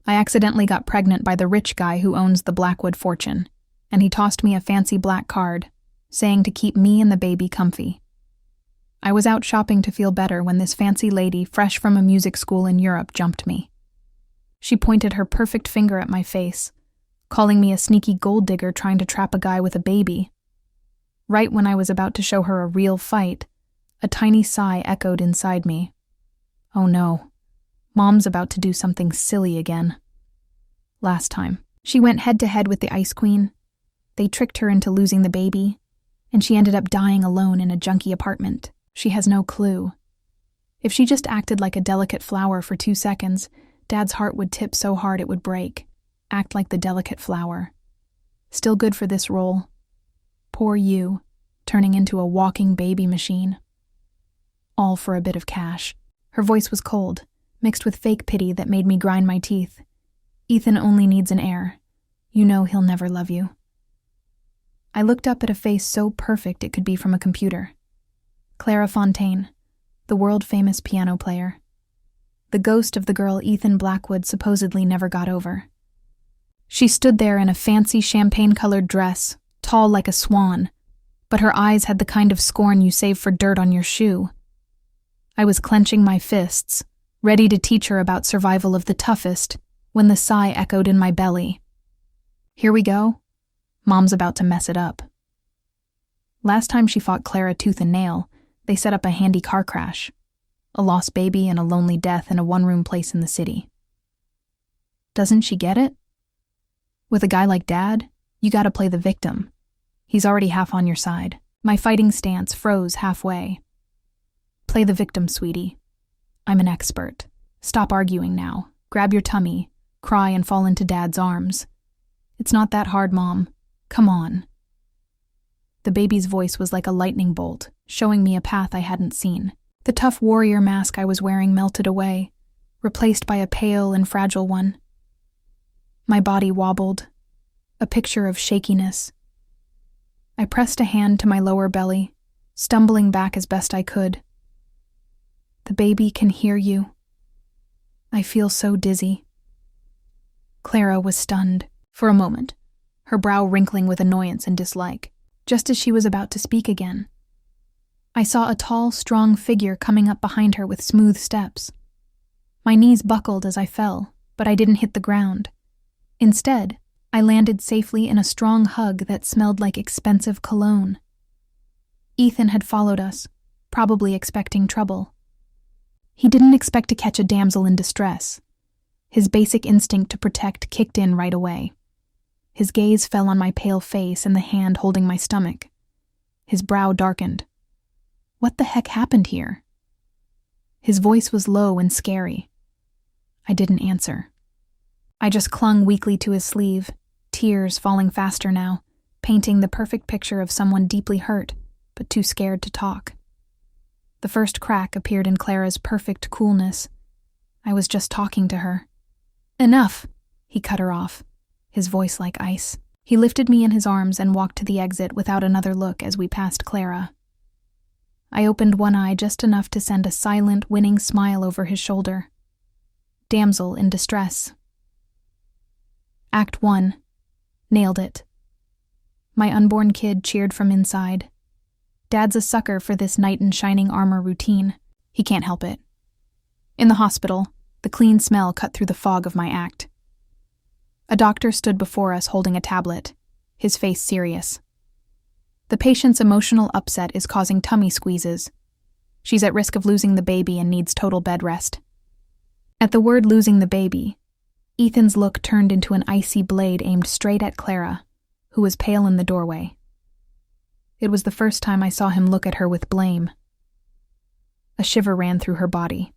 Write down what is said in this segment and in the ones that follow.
I accidentally got pregnant by the rich guy who owns the Blackwood fortune, and he tossed me a fancy black card, saying to keep me and the baby comfy. I was out shopping to feel better when this fancy lady, fresh from a music school in Europe, jumped me. She pointed her perfect finger at my face, calling me a sneaky gold digger trying to trap a guy with a baby. Right when I was about to show her a real fight, a tiny sigh echoed inside me. Oh no, Mom's about to do something silly again. Last time, she went head-to-head with the Ice Queen. They tricked her into losing the baby, and she ended up dying alone in a junky apartment. She has no clue. If she just acted like a delicate flower for 2 seconds, Dad's heart would tip so hard it would break. Act like the delicate flower. Still good for this role. Poor you, turning into a walking baby machine. All for a bit of cash. Her voice was cold, mixed with fake pity that made me grind my teeth. Ethan only needs an heir. You know he'll never love you. I looked up at a face so perfect it could be from a computer. Clara Fontaine, the world-famous piano player. The ghost of the girl Ethan Blackwood supposedly never got over. She stood there in a fancy champagne-colored dress, tall like a swan, but her eyes had the kind of scorn you save for dirt on your shoe. I was clenching my fists, ready to teach her about survival of the toughest, when the sigh echoed in my belly. Here we go. Mom's about to mess it up. Last time she fought Clara tooth and nail, they set up a handy car crash. A lost baby and a lonely death in a one-room place in the city. Doesn't she get it? With a guy like Dad, you gotta play the victim. He's already half on your side. My fighting stance froze halfway. Play the victim, sweetie. I'm an expert. Stop arguing now. Grab your tummy, cry and fall into Dad's arms. It's not that hard, Mom. Come on. The baby's voice was like a lightning bolt, showing me a path I hadn't seen. The tough warrior mask I was wearing melted away, replaced by a pale and fragile one. My body wobbled, a picture of shakiness. I pressed a hand to my lower belly, stumbling back as best I could. The baby can hear you. I feel so dizzy. Clara was stunned, for a moment, her brow wrinkling with annoyance and dislike, just as she was about to speak again. I saw a tall, strong figure coming up behind her with smooth steps. My knees buckled as I fell, but I didn't hit the ground. Instead, I landed safely in a strong hug that smelled like expensive cologne. Ethan had followed us, probably expecting trouble. He didn't expect to catch a damsel in distress. His basic instinct to protect kicked in right away. His gaze fell on my pale face and the hand holding my stomach. His brow darkened. What the heck happened here? His voice was low and scary. I didn't answer. I just clung weakly to his sleeve, tears falling faster now, painting the perfect picture of someone deeply hurt, but too scared to talk. The first crack appeared in Clara's perfect coolness. I was just talking to her. Enough, he cut her off, his voice like ice. He lifted me in his arms and walked to the exit without another look as we passed Clara. I opened one eye just enough to send a silent, winning smile over his shoulder. Damsel in distress. Act 1. Nailed it. My unborn kid cheered from inside. Dad's a sucker for this knight in shining armor routine. He can't help it. In the hospital, the clean smell cut through the fog of my act. A doctor stood before us holding a tablet, his face serious. The patient's emotional upset is causing tummy squeezes. She's at risk of losing the baby and needs total bed rest. At the word losing the baby, Ethan's look turned into an icy blade aimed straight at Clara, who was pale in the doorway. It was the first time I saw him look at her with blame. A shiver ran through her body.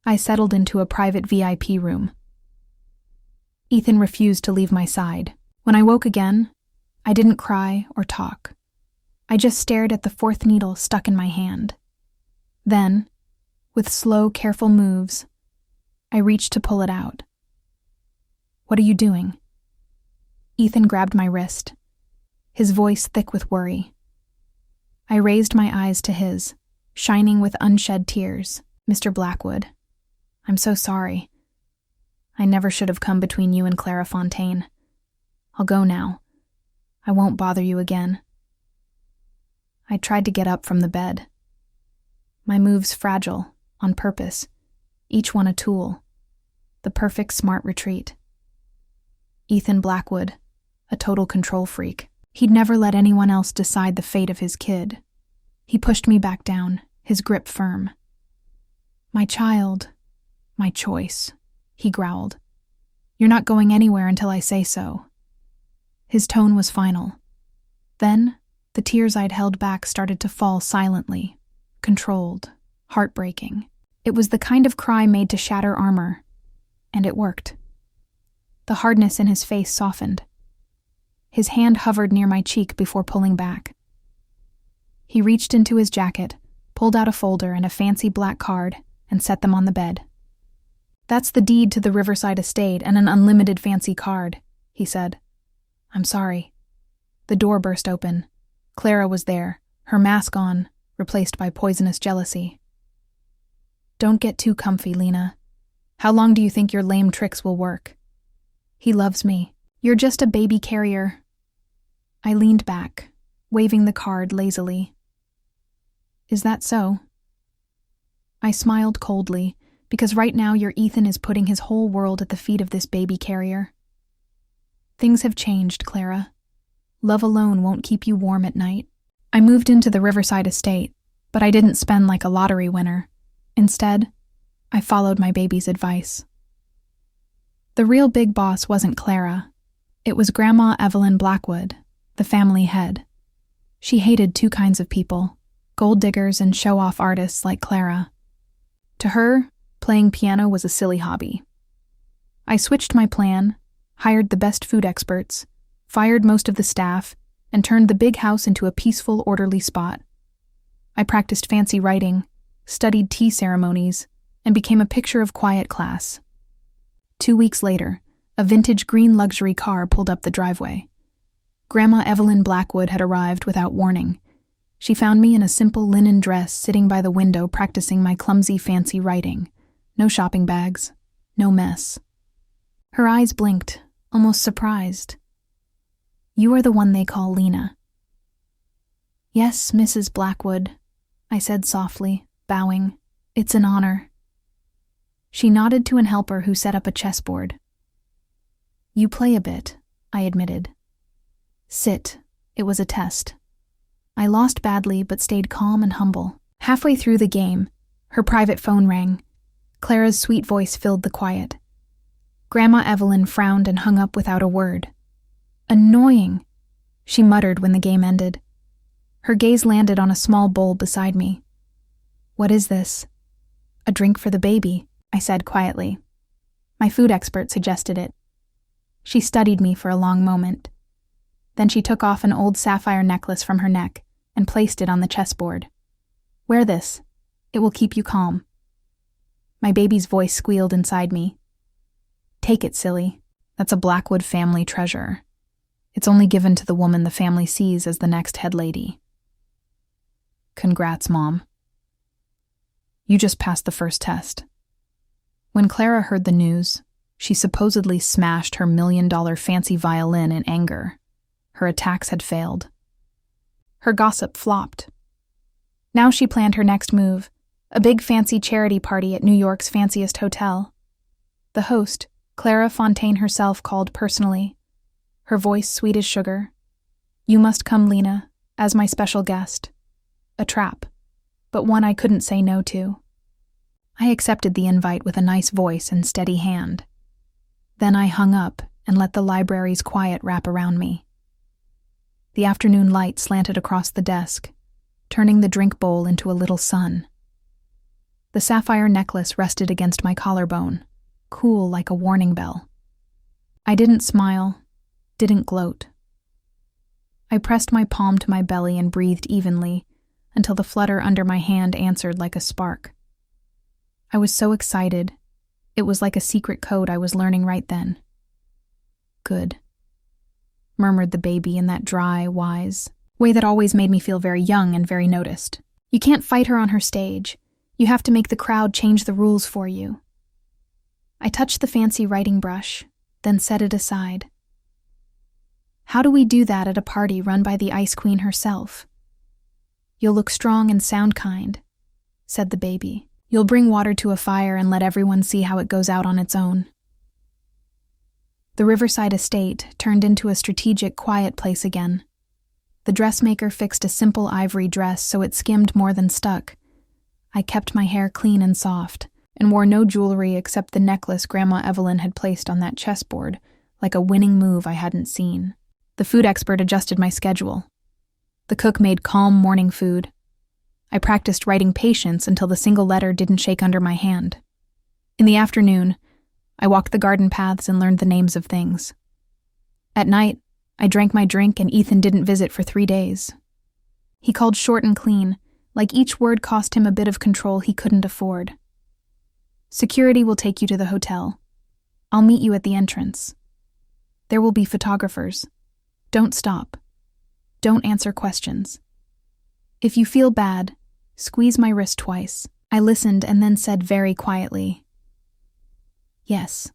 I settled into a private VIP room. Ethan refused to leave my side. When I woke again, I didn't cry or talk. I just stared at the fourth needle stuck in my hand. Then, with slow, careful moves, I reached to pull it out. What are you doing? Ethan grabbed my wrist, his voice thick with worry. I raised my eyes to his, shining with unshed tears. Mr. Blackwood, I'm so sorry. I never should have come between you and Clara Fontaine. I'll go now. I won't bother you again." I tried to get up from the bed. My moves fragile, on purpose, each one a tool. The perfect smart retreat. Ethan Blackwood, a total control freak. He'd never let anyone else decide the fate of his kid. He pushed me back down, his grip firm. "My child, my choice," he growled. "You're not going anywhere until I say so." His tone was final. Then, the tears I'd held back started to fall silently, controlled, heartbreaking. It was the kind of cry made to shatter armor, and it worked. The hardness in his face softened. His hand hovered near my cheek before pulling back. He reached into his jacket, pulled out a folder and a fancy black card, and set them on the bed. "That's the deed to the Riverside estate and an unlimited fancy card," he said. "I'm sorry." The door burst open. Clara was there, her mask on, replaced by poisonous jealousy. "Don't get too comfy, Lena. How long do you think your lame tricks will work? He loves me. You're just a baby carrier." I leaned back, waving the card lazily. "Is that so?" I smiled coldly, because right now your Ethan is putting his whole world at the feet of this baby carrier. "Things have changed, Clara. Love alone won't keep you warm at night." I moved into the Riverside estate, but I didn't spend like a lottery winner. Instead, I followed my baby's advice. The real big boss wasn't Clara. It was Grandma Evelyn Blackwood, the family head. She hated two kinds of people, gold diggers and show-off artists like Clara. To her, playing piano was a silly hobby. I switched my plan, hired the best food experts, fired most of the staff, and turned the big house into a peaceful, orderly spot. I practiced fancy writing, studied tea ceremonies, and became a picture of quiet class. 2 weeks later, a vintage green luxury car pulled up the driveway. Grandma Evelyn Blackwood had arrived without warning. She found me in a simple linen dress sitting by the window practicing my clumsy fancy writing. No shopping bags, no mess. Her eyes blinked, almost surprised. "You are the one they call Lena." "Yes, Mrs. Blackwood," I said softly, bowing. "It's an honor." She nodded to an helper who set up a chessboard. "You play a bit," I admitted. "Sit." It was a test. I lost badly but stayed calm and humble. Halfway through the game, her private phone rang. Clara's sweet voice filled the quiet. Grandma Evelyn frowned and hung up without a word. "Annoying," she muttered when the game ended. Her gaze landed on a small bowl beside me. "What is this?" "A drink for the baby," I said quietly. My food expert suggested it. She studied me for a long moment. Then she took off an old sapphire necklace from her neck and placed it on the chessboard. "Wear this. It will keep you calm." My baby's voice squealed inside me. "Take it, silly. That's a Blackwood family treasure. It's only given to the woman the family sees as the next head lady." "Congrats, Mom. You just passed the first test." When Clara heard the news, she supposedly smashed her $1 million fancy violin in anger. Her attacks had failed. Her gossip flopped. Now she planned her next move, a big fancy charity party at New York's fanciest hotel. The host, Clara Fontaine herself, called personally, her voice sweet as sugar. "You must come, Lena, as my special guest." A trap, but one I couldn't say no to. I accepted the invite with a nice voice and steady hand. Then I hung up and let the library's quiet wrap around me. The afternoon light slanted across the desk, turning the drink bowl into a little sun. The sapphire necklace rested against my collarbone, cool like a warning bell. I didn't smile, didn't gloat. I pressed my palm to my belly and breathed evenly until the flutter under my hand answered like a spark. I was so excited. It was like a secret code I was learning right then. "Good," murmured the baby in that dry, wise way that always made me feel very young and very noticed. "You can't fight her on her stage. You have to make the crowd change the rules for you." I touched the fancy writing brush, then set it aside. How do we do that at a party run by the Ice Queen herself? You'll look strong and sound kind, said the baby. You'll bring water to a fire and let everyone see how it goes out on its own. The Riverside estate turned into a strategic, quiet place again. The dressmaker fixed a simple ivory dress so it skimmed more than stuck. I kept my hair clean and soft, and wore no jewelry except the necklace Grandma Evelyn had placed on that chessboard, like a winning move I hadn't seen. The food expert adjusted my schedule. The cook made calm morning food. I practiced writing patience until the single letter didn't shake under my hand. In the afternoon, I walked the garden paths and learned the names of things. At night, I drank my drink and Ethan didn't visit for 3 days. He called short and clean, like each word cost him a bit of control he couldn't afford. Security will take you to the hotel. I'll meet you at the entrance. There will be photographers. Don't stop. Don't answer questions. If you feel bad, squeeze my wrist twice. I listened and then said very quietly, yes.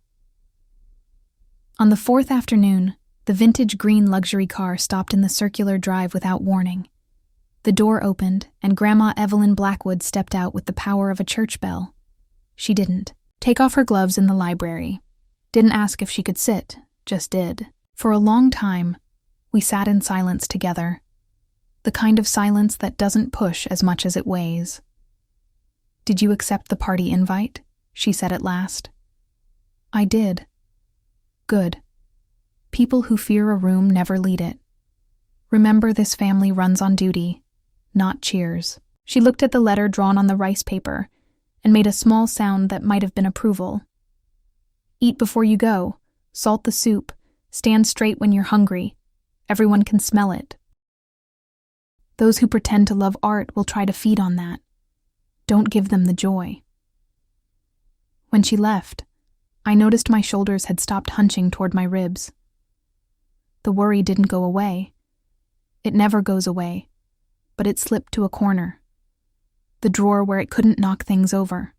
On the 4th afternoon, the vintage green luxury car stopped in the circular drive without warning. The door opened, and Grandma Evelyn Blackwood stepped out with the power of a church bell. She didn't take off her gloves in the library. Didn't ask if she could sit, just did. For a long time, we sat in silence together. The kind of silence that doesn't push as much as it weighs. Did you accept the party invite? She said at last. I did. Good. People who fear a room never lead it. Remember, this family runs on duty, not cheers. She looked at the letter drawn on the rice paper and made a small sound that might have been approval. Eat before you go. Salt the soup. Stand straight when you're hungry. Everyone can smell it. Those who pretend to love art will try to feed on that. Don't give them the joy. When she left, I noticed my shoulders had stopped hunching toward my ribs. The worry didn't go away. It never goes away, but it slipped to a corner. The drawer where it couldn't knock things over.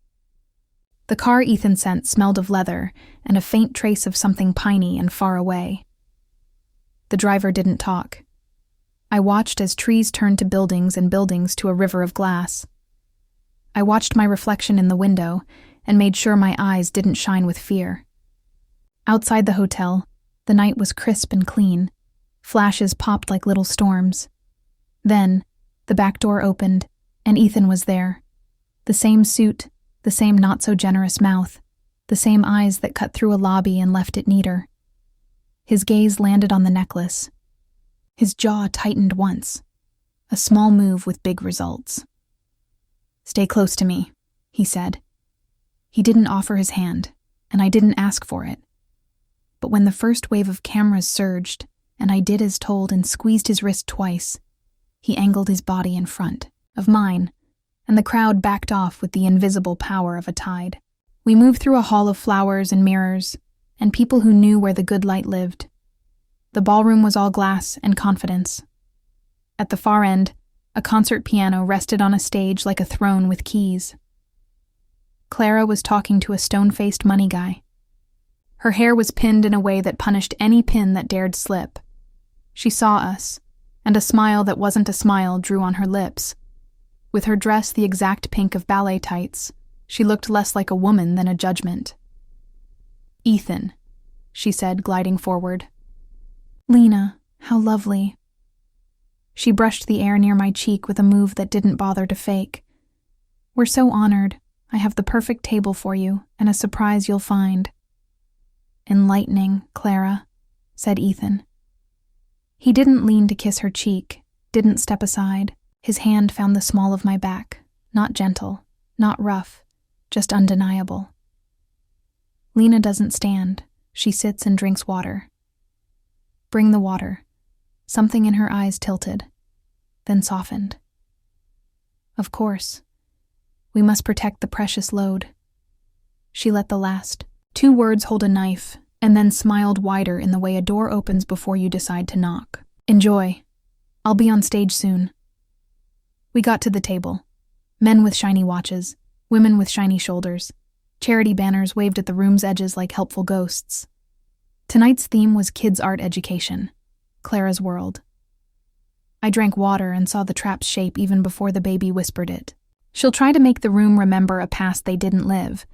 The car Ethan sent smelled of leather and a faint trace of something piney and far away. The driver didn't talk. I watched as trees turned to buildings and buildings to a river of glass. I watched my reflection in the window and made sure my eyes didn't shine with fear. Outside the hotel, the night was crisp and clean. Flashes popped like little storms. Then, the back door opened, and Ethan was there. The same suit, the same not-so-generous mouth, the same eyes that cut through a lobby and left it neater. His gaze landed on the necklace. His jaw tightened once, a small move with big results. Stay close to me, he said. He didn't offer his hand, and I didn't ask for it. But when the first wave of cameras surged, and I did as told and squeezed his wrist twice, he angled his body in front of mine, and the crowd backed off with the invisible power of a tide. We moved through a hall of flowers and mirrors, and people who knew where the good light lived. The ballroom was all glass and confidence. At the far end, a concert piano rested on a stage like a throne with keys. Clara was talking to a stone-faced money guy. Her hair was pinned in a way that punished any pin that dared slip. She saw us, and a smile that wasn't a smile drew on her lips. With her dress the exact pink of ballet tights, she looked less like a woman than a judgment. Ethan, she said, gliding forward. Lena, how lovely. She brushed the air near my cheek with a move that didn't bother to fake. We're so honored. I have the perfect table for you, and a surprise you'll find. Enlightening, Clara, said Ethan. He didn't lean to kiss her cheek, didn't step aside. His hand found the small of my back, not gentle, not rough, just undeniable. Lena doesn't stand. She sits and drinks water. Bring the water. Something in her eyes tilted, then softened. Of course. We must protect the precious load. She let the last 2 words hold a knife, and then smiled wider in the way a door opens before you decide to knock. Enjoy. I'll be on stage soon. We got to the table. Men with shiny watches, women with shiny shoulders. Charity banners waved at the room's edges like helpful ghosts. Tonight's theme was kids' art education, Clara's world. I drank water and saw the trap's shape even before the baby whispered it. She'll try to make the room remember a past they didn't live.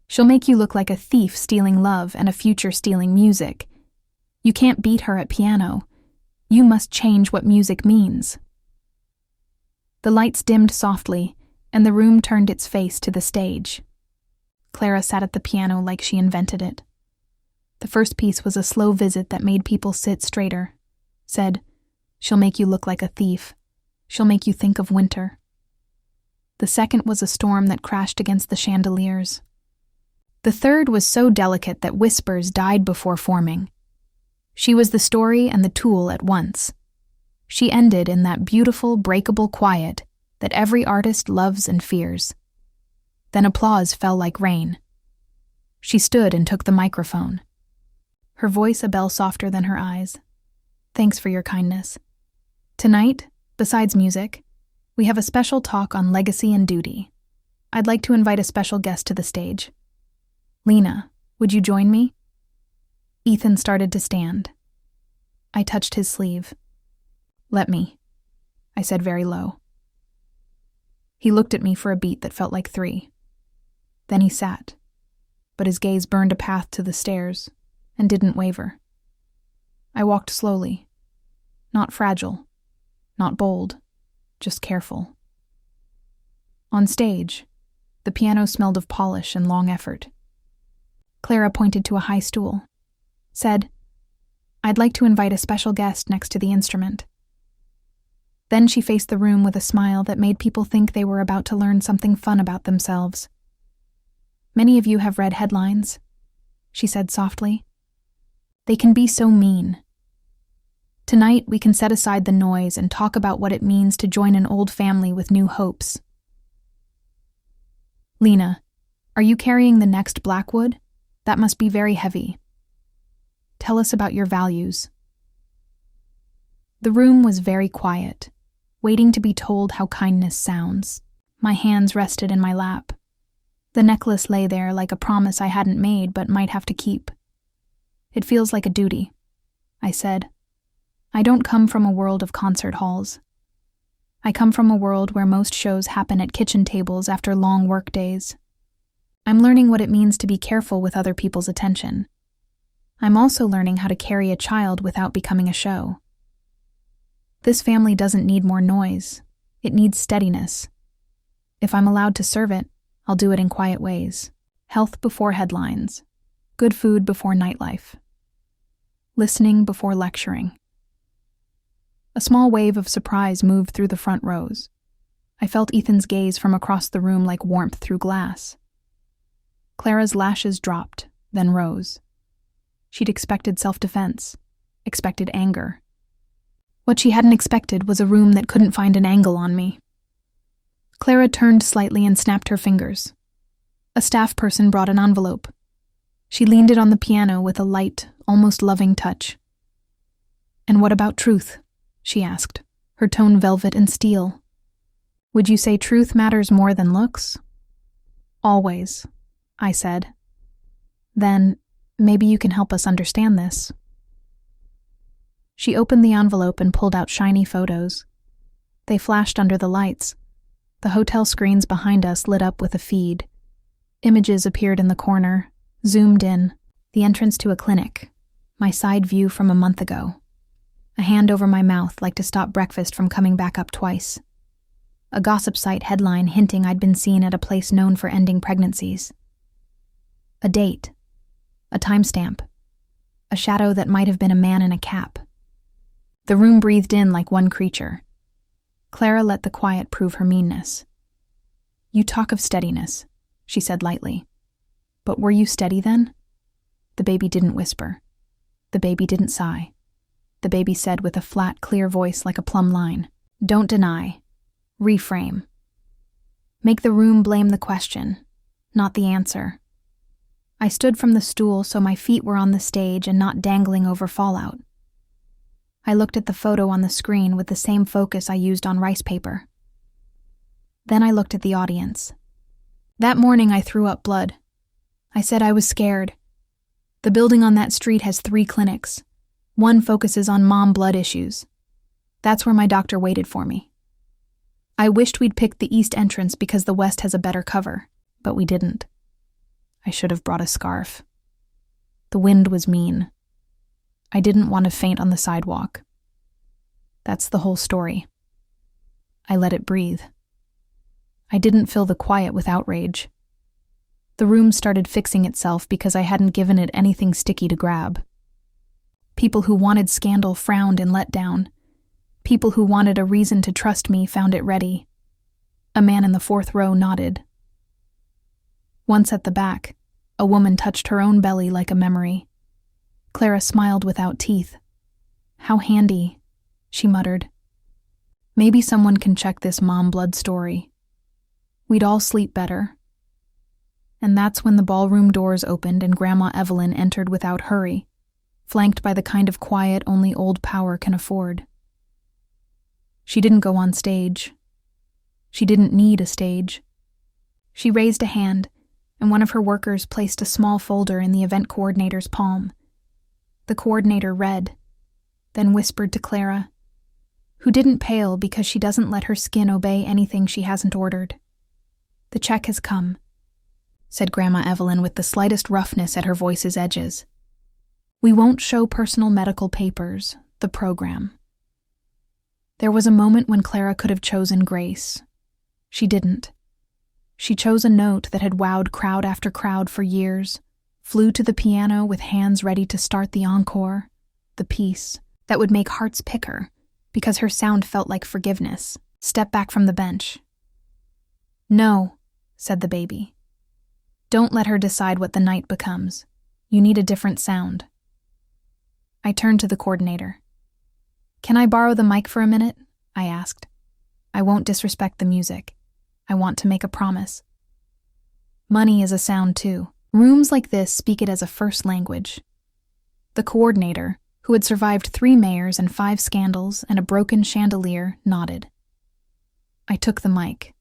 She'll make you look like a thief stealing love and a future stealing music. You can't beat her at piano. You must change what music means. The lights dimmed softly, and the room turned its face to the stage. Clara sat at the piano like she invented it. The first piece was a slow visit that made people sit straighter. Said, "She'll make you look like a thief. She'll make you think of winter." The second was a storm that crashed against the chandeliers. The third was so delicate that whispers died before forming. She was the story and the tool at once. She ended in that beautiful, breakable quiet that every artist loves and fears. Then applause fell like rain. She stood and took the microphone. Her voice a bell softer than her eyes. "Thanks for your kindness. Tonight, besides music, we have a special talk on legacy and duty. I'd like to invite a special guest to the stage. Lena, would you join me?" Ethan started to stand. I touched his sleeve. "Let me," I said very low. He looked at me for a beat that felt like 3. Then he sat, but his gaze burned a path to the stairs and didn't waver. I walked slowly, not fragile, not bold, just careful. On stage, the piano smelled of polish and long effort. Clara pointed to a high stool, said, "I'd like to invite a special guest next to the instrument." Then she faced the room with a smile that made people think they were about to learn something fun about themselves. "Many of you have read headlines," she said softly. "They can be so mean. Tonight we can set aside the noise and talk about what it means to join an old family with new hopes. Lena, are you carrying the next Blackwood? That must be very heavy. Tell us about your values." The room was very quiet, waiting to be told how kindness sounds. My hands rested in my lap. The necklace lay there like a promise I hadn't made but might have to keep. "It feels like a duty," I said. "I don't come from a world of concert halls. I come from a world where most shows happen at kitchen tables after long work days. I'm learning what it means to be careful with other people's attention. I'm also learning how to carry a child without becoming a show. This family doesn't need more noise. It needs steadiness. If I'm allowed to serve it, I'll do it in quiet ways. Health before headlines. Good food before nightlife. Listening before lecturing." A small wave of surprise moved through the front rows. I felt Ethan's gaze from across the room like warmth through glass. Clara's lashes dropped, then rose. She'd expected self-defense, expected anger. What she hadn't expected was a room that couldn't find an angle on me. Clara turned slightly and snapped her fingers. A staff person brought an envelope. She leaned it on the piano with a light, almost loving touch. "And what about truth?" she asked, her tone velvet and steel. "Would you say truth matters more than looks?" "Always," I said. "Then, maybe you can help us understand this." She opened the envelope and pulled out shiny photos. They flashed under the lights. The hotel screens behind us lit up with a feed. Images appeared in the corner, zoomed in, the entrance to a clinic, my side view from a month ago. A hand over my mouth like to stop breakfast from coming back up twice. A gossip site headline hinting I'd been seen at a place known for ending pregnancies. A date. A timestamp. A shadow that might have been a man in a cap. The room breathed in like one creature. Clara let the quiet prove her meanness. "You talk of steadiness," she said lightly. "But were you steady then?" The baby didn't whisper. The baby didn't sigh. The baby said with a flat, clear voice like a plumb line, "Don't deny. Reframe. Make the room blame the question, not the answer." I stood from the stool so my feet were on the stage and not dangling over fallout. I looked at the photo on the screen with the same focus I used on rice paper. Then I looked at the audience. That morning I threw up blood. I said I was scared. The building on that street has 3 clinics. One focuses on mom blood issues. That's where my doctor waited for me. I wished we'd picked the east entrance because the west has a better cover, but we didn't. I should have brought a scarf. The wind was mean. I didn't want to faint on the sidewalk. That's the whole story. I let it breathe. I didn't fill the quiet with outrage. The room started fixing itself because I hadn't given it anything sticky to grab. People who wanted scandal frowned in letdown. People who wanted a reason to trust me found it ready. A man in the 4th row nodded. Once at the back, a woman touched her own belly like a memory. Clara smiled without teeth. "How handy," she muttered. "Maybe someone can check this mom blood story. We'd all sleep better." And that's when the ballroom doors opened and Grandma Evelyn entered without hurry, flanked by the kind of quiet only old power can afford. She didn't go on stage. She didn't need a stage. She raised a hand, and one of her workers placed a small folder in the event coordinator's palm. The coordinator read, then whispered to Clara, who didn't pale because she doesn't let her skin obey anything she hasn't ordered. "The check has come," said Grandma Evelyn with the slightest roughness at her voice's edges. "We won't show personal medical papers, the program." There was a moment when Clara could have chosen grace. She didn't. She chose a note that had wowed crowd after crowd for years, flew to the piano with hands ready to start the encore, the piece that would make hearts pick her because her sound felt like forgiveness. Step back from the bench. "No," said the baby. "Don't let her decide what the night becomes. You need a different sound." I turned to the coordinator. "Can I borrow the mic for a minute?" I asked. "I won't disrespect the music. I want to make a promise." Money is a sound too. Rooms like this speak it as a first language. The coordinator, who had survived 3 mayors and 5 scandals and a broken chandelier, nodded. I took the mic.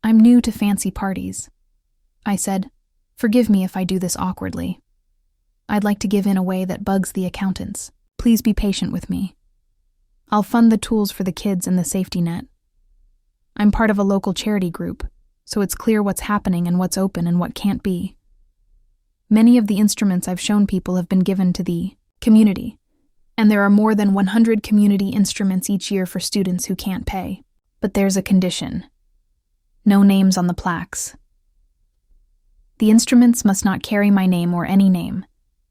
"I'm new to fancy parties," I said. "Forgive me if I do this awkwardly. I'd like to give in a way that bugs the accountants. Please be patient with me. I'll fund the tools for the kids and the safety net. I'm part of a local charity group, so it's clear what's happening and what's open and what can't be. Many of the instruments I've shown people have been given to the community, and there are more than 100 community instruments each year for students who can't pay. But there's a condition. No names on the plaques. The instruments must not carry my name or any name.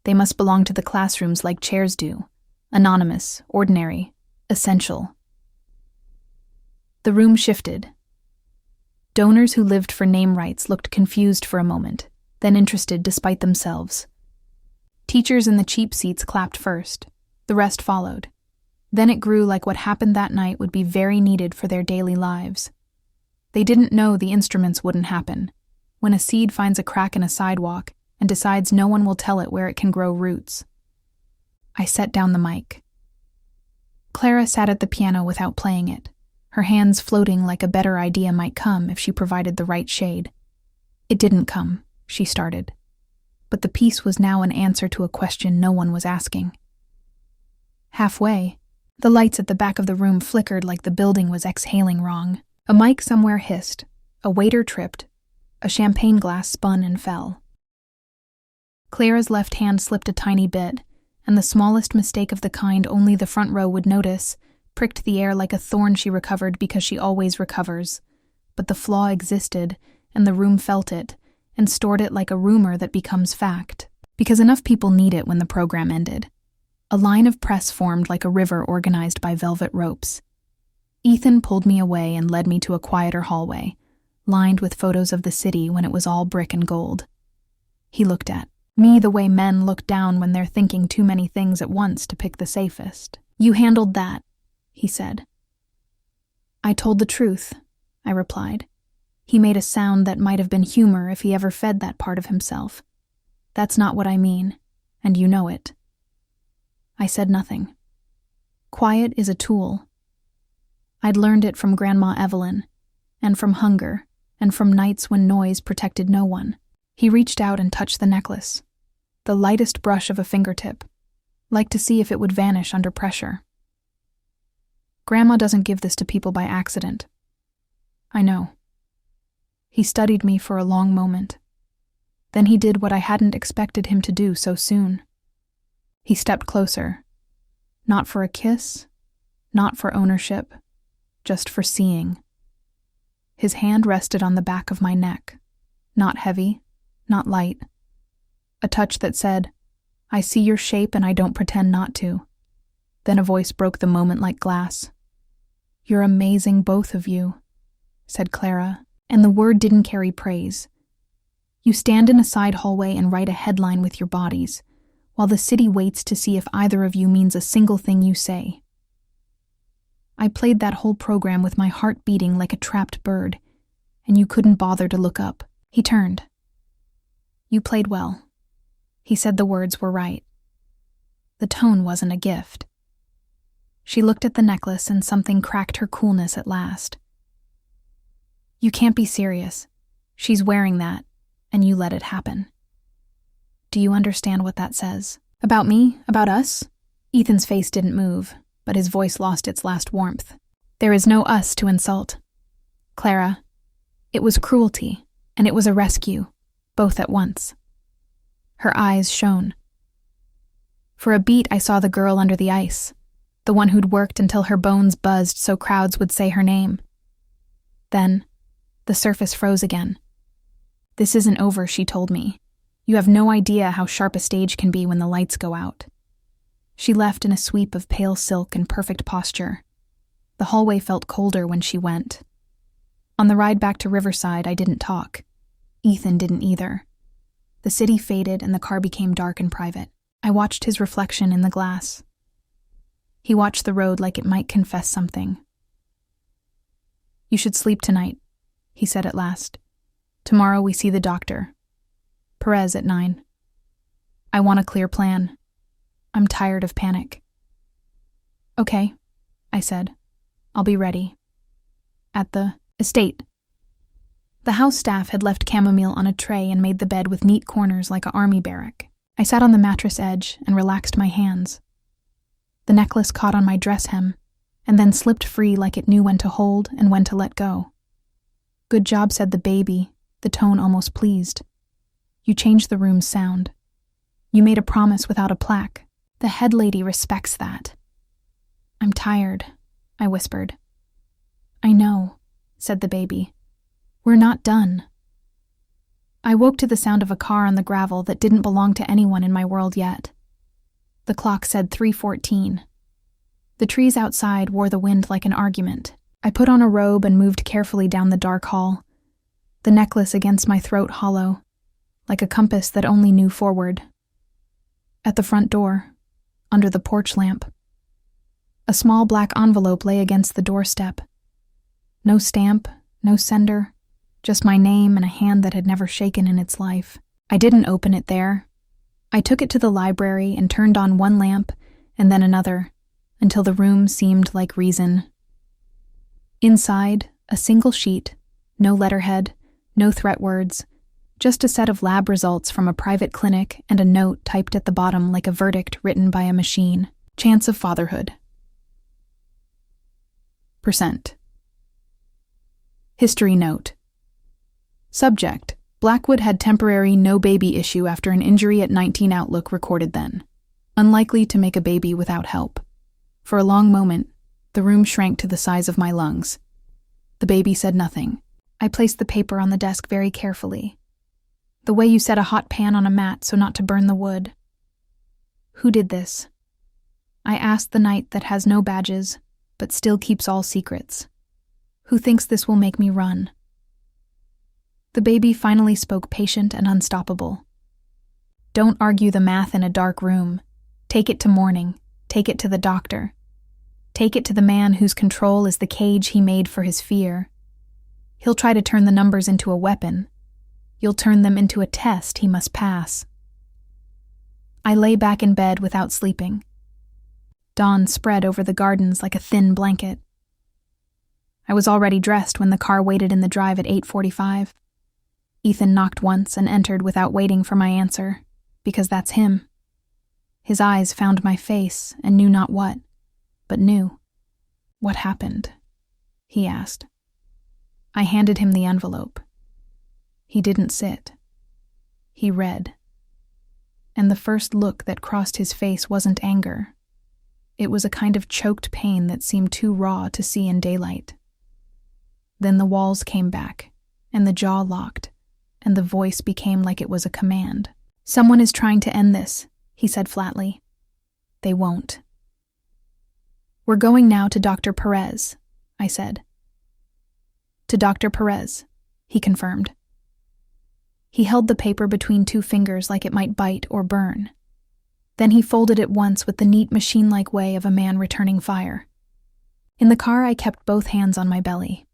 They must belong to the classrooms like chairs do. Anonymous, ordinary, essential." The room shifted. Donors who lived for name rights looked confused for a moment, then interested despite themselves. Teachers in the cheap seats clapped first. The rest followed. Then it grew like what happened that night would be very needed for their daily lives. They didn't know the instruments wouldn't happen. When a seed finds a crack in a sidewalk and decides no one will tell it where it can grow roots. I set down the mic. Clara sat at the piano without playing it, her hands floating like a better idea might come if she provided the right shade. "It didn't come," she started. But the piece was now an answer to a question no one was asking. Halfway, the lights at the back of the room flickered like the building was exhaling wrong. A mic somewhere hissed, a waiter tripped, a champagne glass spun and fell. Clara's left hand slipped a tiny bit, and the smallest mistake of the kind only the front row would notice pricked the air like a thorn she recovered because she always recovers. But the flaw existed, and the room felt it, and stored it like a rumor that becomes fact. Because enough people need it when the program ended. A line of press formed like a river organized by velvet ropes. Ethan pulled me away and led me to a quieter hallway, lined with photos of the city when it was all brick and gold. He looked at me the way men look down when they're thinking too many things at once to pick the safest. "You handled that," he said. "I told the truth," I replied. He made a sound that might have been humor if he ever fed that part of himself. "That's not what I mean, and you know it." I said nothing. Quiet is a tool. I'd learned it from Grandma Evelyn, and from hunger, and from nights when noise protected no one. He reached out and touched the necklace, the lightest brush of a fingertip, like to see if it would vanish under pressure. Grandma doesn't give this to people by accident. I know. He studied me for a long moment. Then he did what I hadn't expected him to do so soon. He stepped closer. Not for a kiss, not for ownership, just for seeing. His hand rested on the back of my neck, not heavy, not light. A touch that said, "I see your shape and I don't pretend not to." Then a voice broke the moment like glass. "You're amazing, both of you," said Clara, and the word didn't carry praise. "You stand in a side hallway and write a headline with your bodies, while the city waits to see if either of you means a single thing you say." I played that whole program with my heart beating like a trapped bird, and you couldn't bother to look up. He turned. "You played well." He said the words were right. The tone wasn't a gift. She looked at the necklace and something cracked her coolness at last. "You can't be serious. She's wearing that, and you let it happen." "Do you understand what that says? About me? About us?" Ethan's face didn't move, but his voice lost its last warmth. "There is no us to insult. Clara, it was cruelty, and it was a rescue, both at once." Her eyes shone. For a beat I saw the girl under the ice, the one who'd worked until her bones buzzed so crowds would say her name. Then, the surface froze again. "This isn't over," she told me. "You have no idea how sharp a stage can be when the lights go out." She left in a sweep of pale silk and perfect posture. The hallway felt colder when she went. On the ride back to Riverside, I didn't talk. Ethan didn't either. The city faded and the car became dark and private. I watched his reflection in the glass. He watched the road like it might confess something. "You should sleep tonight," he said at last. "Tomorrow we see the doctor. Perez at 9. I want a clear plan. I'm tired of panic." "Okay," I said. "I'll be ready." At the estate. The house staff had left chamomile on a tray and made the bed with neat corners like an army barrack. I sat on the mattress edge and relaxed my hands. The necklace caught on my dress hem, and then slipped free like it knew when to hold and when to let go. "Good job," said the baby, the tone almost pleased. "You changed the room's sound. You made a promise without a plaque. The head lady respects that." "I'm tired," I whispered. "I know," said the baby. "We're not done." I woke to the sound of a car on the gravel that didn't belong to anyone in my world yet. The clock said 3:14. The trees outside wore the wind like an argument. I put on a robe and moved carefully down the dark hall, the necklace against my throat hollow, like a compass that only knew forward. At the front door, under the porch lamp, a small black envelope lay against the doorstep. No stamp, no sender, just my name and a hand that had never shaken in its life. I didn't open it there. I took it to the library and turned on one lamp and then another, until the room seemed like reason. Inside, a single sheet, no letterhead, no threat words, just a set of lab results from a private clinic and a note typed at the bottom like a verdict written by a machine. Chance of fatherhood. %. History note. Subject: Blackwood had temporary no baby issue after an injury at 19 Outlook recorded then. Unlikely to make a baby without help. For a long moment, the room shrank to the size of my lungs. The baby said nothing. I placed the paper on the desk very carefully. The way you set a hot pan on a mat so not to burn the wood. Who did this? I asked the night that has no badges, but still keeps all secrets. Who thinks this will make me run? The baby finally spoke, patient and unstoppable. Don't argue the math in a dark room. Take it to morning. Take it to the doctor. Take it to the man whose control is the cage he made for his fear. He'll try to turn the numbers into a weapon. You'll turn them into a test he must pass. I lay back in bed without sleeping. Dawn spread over the gardens like a thin blanket. I was already dressed when the car waited in the drive at 8:45. Ethan knocked once and entered without waiting for my answer, because that's him. His eyes found my face and knew not what, but knew. "What happened?" he asked. I handed him the envelope. He didn't sit. He read. And the first look that crossed his face wasn't anger. It was a kind of choked pain that seemed too raw to see in daylight. Then the walls came back, and the jaw locked, and the voice became like it was a command. "Someone is trying to end this," he said flatly. "They won't." "We're going now to Dr. Perez," I said. "To Dr. Perez," he confirmed. He held the paper between two fingers like it might bite or burn. Then he folded it once with the neat machine-like way of a man returning fire. In the car, I kept both hands on my belly.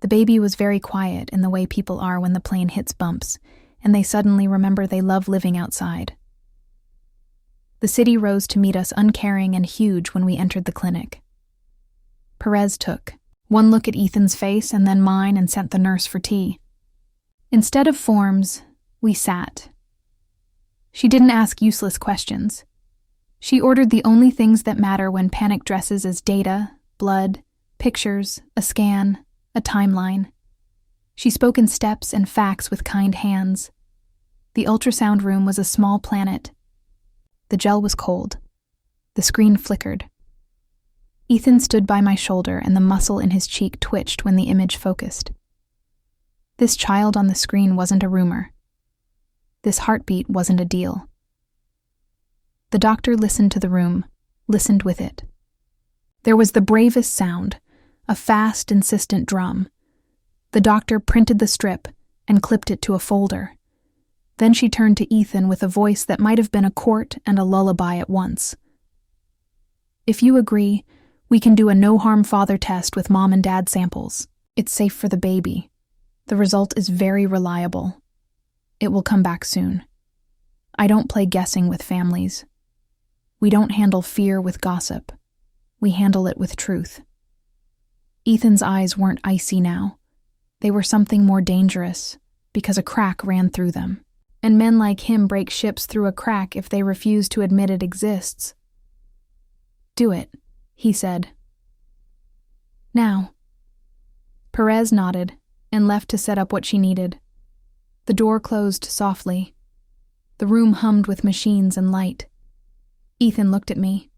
The baby was very quiet in the way people are when the plane hits bumps, and they suddenly remember they love living outside. The city rose to meet us uncaring and huge when we entered the clinic. Perez took one look at Ethan's face and then mine and sent the nurse for tea. Instead of forms, we sat. She didn't ask useless questions. She ordered the only things that matter when panic dresses as data, blood, pictures, a scan, a timeline. She spoke in steps and facts with kind hands. The ultrasound room was a small planet. The gel was cold. The screen flickered. Ethan stood by my shoulder and the muscle in his cheek twitched when the image focused. This child on the screen wasn't a rumor. This heartbeat wasn't a deal. The doctor listened to the room, listened with it. There was the bravest sound, a fast, insistent drum. The doctor printed the strip and clipped it to a folder. Then she turned to Ethan with a voice that might have been a court and a lullaby at once. "If you agree, we can do a no-harm father test with mom and dad samples. It's safe for the baby. The result is very reliable. It will come back soon. I don't play guessing with families. We don't handle fear with gossip. We handle it with truth." Ethan's eyes weren't icy now. They were something more dangerous, because a crack ran through them. And men like him break ships through a crack if they refuse to admit it exists. "Do it," he said. "Now." Perez nodded and left to set up what she needed. The door closed softly. The room hummed with machines and light. Ethan looked at me.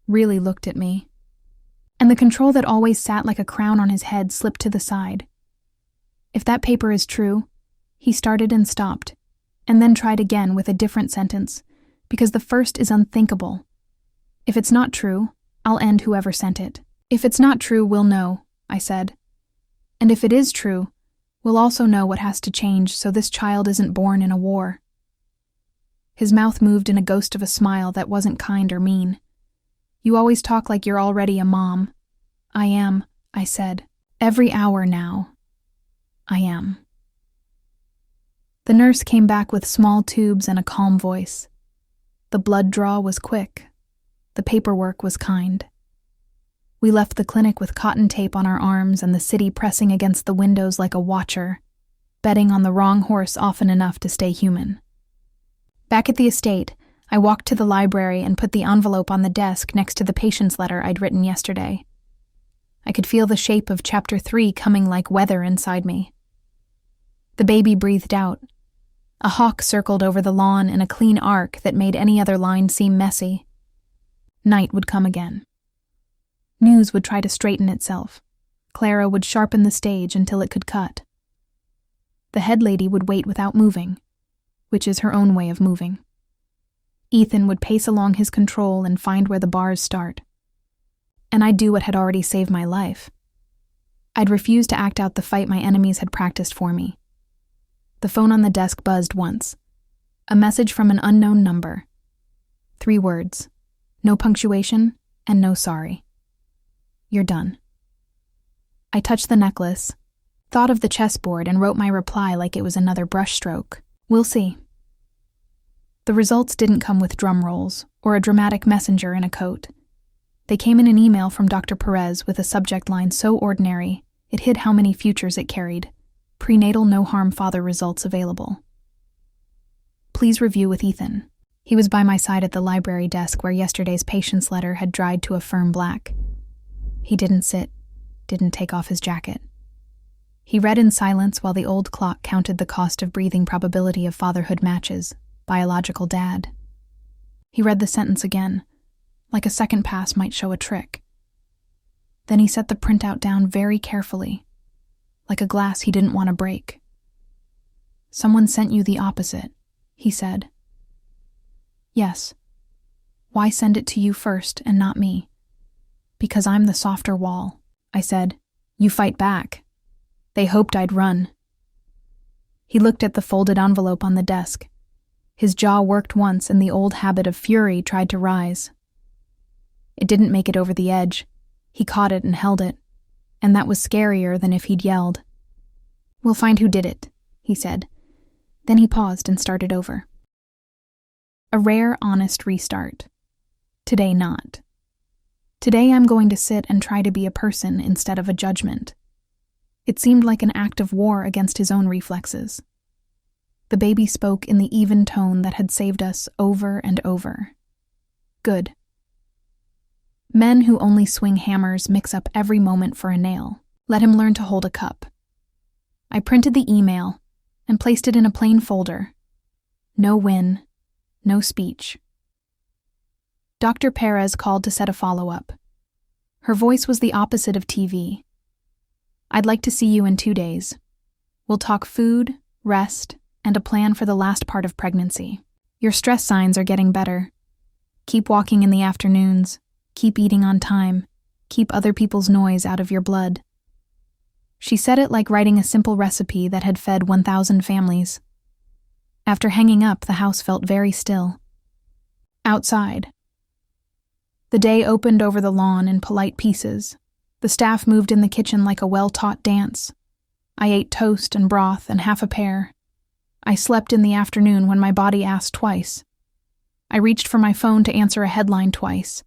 Really looked at me. And the control that always sat like a crown on his head slipped to the side. "If that paper is true," he started and stopped, and then tried again with a different sentence, because the first is unthinkable. "If it's not true, I'll end whoever sent it. If it's not true, we'll know," I said. "And if it is true, we'll also know what has to change so this child isn't born in a war." His mouth moved in a ghost of a smile that wasn't kind or mean. "You always talk like you're already a mom." "I am," I said. "Every hour now. I am." The nurse came back with small tubes and a calm voice. The blood draw was quick. The paperwork was kind. We left the clinic with cotton tape on our arms and the city pressing against the windows like a watcher, betting on the wrong horse often enough to stay human. Back at the estate, I walked to the library and put the envelope on the desk next to the patient's letter I'd written yesterday. I could feel the shape of Chapter 3 coming like weather inside me. The baby breathed out. A hawk circled over the lawn in a clean arc that made any other line seem messy. Night would come again. News would try to straighten itself. Clara would sharpen the stage until it could cut. The head lady would wait without moving, which is her own way of moving. Ethan would pace along his control and find where the bars start. And I'd do what had already saved my life. I'd refuse to act out the fight my enemies had practiced for me. The phone on the desk buzzed once. A message from an unknown number. 3 words. No punctuation and no sorry. "You're done." I touched the necklace, thought of the chessboard, and wrote my reply like it was another brushstroke. "We'll see." The results didn't come with drum rolls or a dramatic messenger in a coat. They came in an email from Dr. Perez with a subject line so ordinary it hid how many futures it carried. Prenatal no-harm father results available. Please review with Ethan. He was by my side at the library desk where yesterday's patient's letter had dried to a firm black. He didn't sit, didn't take off his jacket. He read in silence while the old clock counted the cost of breathing probability of fatherhood matches, biological dad. He read the sentence again, like a second pass might show a trick. Then he set the printout down very carefully, like a glass he didn't want to break. Someone sent you the opposite, he said. Yes. Why send it to you first and not me? Because I'm the softer wall, I said. You fight back. They hoped I'd run. He looked at the folded envelope on the desk. His jaw worked once and the old habit of fury tried to rise. It didn't make it over the edge. He caught it and held it, and that was scarier than if he'd yelled. We'll find who did it, he said. Then he paused and started over. A rare, honest restart. Today not. Today I'm going to sit and try to be a person instead of a judgment. It seemed like an act of war against his own reflexes. The baby spoke in the even tone that had saved us over and over. Good. Men who only swing hammers mix up every moment for a nail. Let him learn to hold a cup. I printed the email and placed it in a plain folder. No win, no speech. Dr. Perez called to set a follow-up. Her voice was the opposite of TV. I'd like to see you in 2 days. We'll talk food, rest, and a plan for the last part of pregnancy. Your stress signs are getting better. Keep walking in the afternoons. Keep eating on time. Keep other people's noise out of your blood. She said it like writing a simple recipe that had fed 1,000 families. After hanging up, the house felt very still. Outside. The day opened over the lawn in polite pieces. The staff moved in the kitchen like a well-taught dance. I ate toast and broth and half a pear. I slept in the afternoon when my body asked twice. I reached for my phone to answer a headline twice.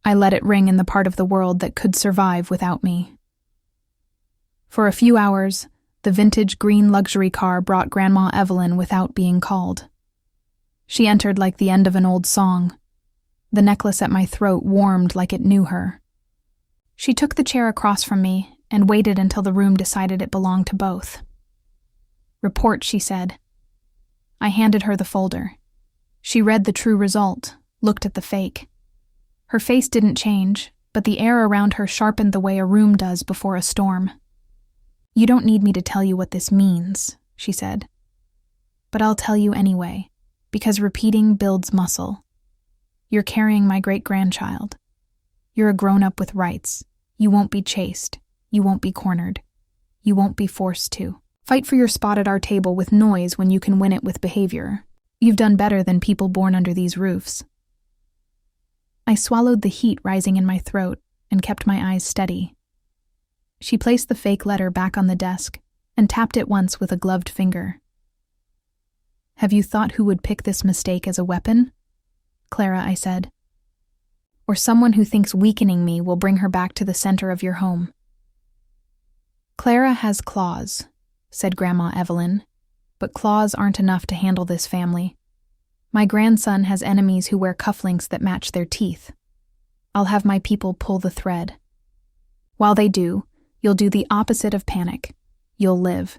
I let it ring in the part of the world that could survive without me. For a few hours, the vintage green luxury car brought Grandma Evelyn without being called. She entered like the end of an old song. The necklace at my throat warmed like it knew her. She took the chair across from me and waited until the room decided it belonged to both. Report, she said. I handed her the folder. She read the true result, looked at the fake. Her face didn't change, but the air around her sharpened the way a room does before a storm. You don't need me to tell you what this means, she said. But I'll tell you anyway, because repeating builds muscle. You're carrying my great-grandchild. You're a grown-up with rights. You won't be chased. You won't be cornered. You won't be forced to. Fight for your spot at our table with noise when you can win it with behavior. You've done better than people born under these roofs. I swallowed the heat rising in my throat and kept my eyes steady. She placed the fake letter back on the desk and tapped it once with a gloved finger. Have you thought who would pick this mistake as a weapon? Clara, I said. Or someone who thinks weakening me will bring her back to the center of your home. Clara has claws, said Grandma Evelyn, but claws aren't enough to handle this family. My grandson has enemies who wear cufflinks that match their teeth. I'll have my people pull the thread. While they do, you'll do the opposite of panic. You'll live.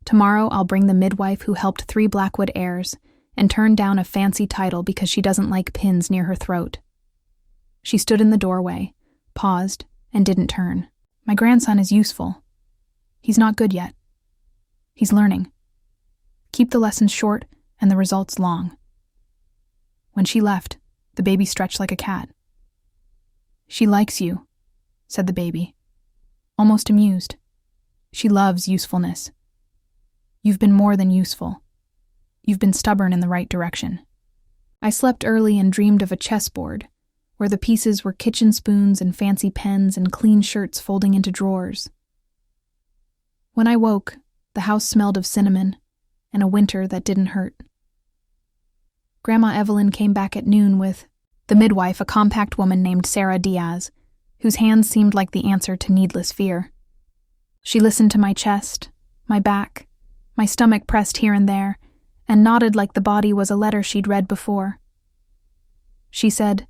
Tomorrow I'll bring the midwife who helped 3 Blackwood heirs and turn down a fancy title because she doesn't like pins near her throat. She stood in the doorway, paused, and didn't turn. My grandson is useful. He's not good yet. He's learning. Keep the lessons short and the results long. When she left, the baby stretched like a cat. She likes you, said the baby, almost amused. She loves usefulness. You've been more than useful. You've been stubborn in the right direction. I slept early and dreamed of a chessboard, where the pieces were kitchen spoons and fancy pens and clean shirts folding into drawers. When I woke, the house smelled of cinnamon and a winter that didn't hurt. Grandma Evelyn came back at noon with the midwife, a compact woman named Sarah Diaz, whose hands seemed like the answer to needless fear. She listened to my chest, my back, my stomach pressed here and there, and nodded like the body was a letter she'd read before. She said,